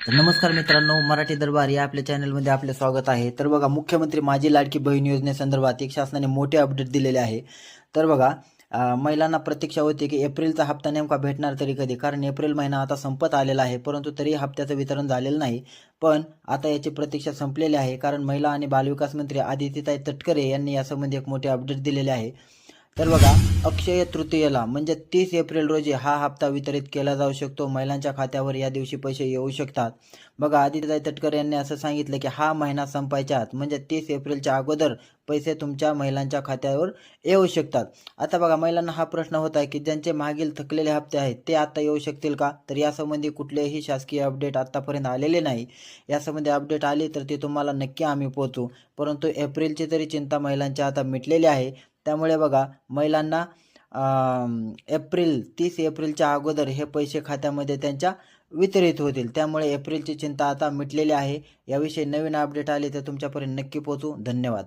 तर नमस्कार मित्रांनो, मराठी दरबार या आपल्या चॅनलमध्ये आपले स्वागत आहे. तर बघा, मुख्यमंत्री माझी लाडकी बहीण योजनेसंदर्भात एक शासनाने मोठे अपडेट दिलेले आहे. तर बघा, महिलांना प्रतीक्षा होती की एप्रिलचा हप्ता नेमका भेटणार तरी कधी, कारण एप्रिल महिना आता संपत आलेला आहे, परंतु तरी हप्त्याचं वितरण झालेलं नाही. पण आता याची प्रतीक्षा संपलेली आहे, कारण महिला आणि बालविकास मंत्री आदितीताई तटकरे यांनी यासंबंधी एक मोठे अपडेट दिलेले आहे. तर बघा, अक्षय तृतीयेला म्हणजे 30 एप्रिल रोजी हा हप्ता वितरित केला जाऊ शकतो. महिलांच्या खात्यावर या दिवशी पैसे येऊ शकतात. बघा, आदित्यताई तटकरे यांनी असं सांगितलं की हा महिना संपायच्या आत म्हणजे 30 एप्रिलच्या अगोदर पैसे तुमच्या महिलांच्या खात्यावर येऊ शकतात. आता बघा, महिलांना हा प्रश्न होत आहे की ज्यांचे मागील थकलेले हप्ते आहेत ते आता येऊ शकतील का? तर यासंबंधी कुठलेही शासकीय अपडेट आतापर्यंत आलेले नाही. यासंबंधी अपडेट आली तर ती तुम्हाला नक्की आम्ही पोहोचू. परंतु एप्रिलची तरी चिंता महिलांच्या आता मिटलेली आहे. त्यामुळे बघा, महिलांना 30 एप्रिलच्या अगोदर हे पैसे खात्यामध्ये त्यांच्या वितरित होतील. त्यामुळे एप्रिलची चिंता आता मिटलेली आहे. याविषयी नवीन अपडेट आली तर तुमच्यापर्यंत नक्की पोहोचू. धन्यवाद.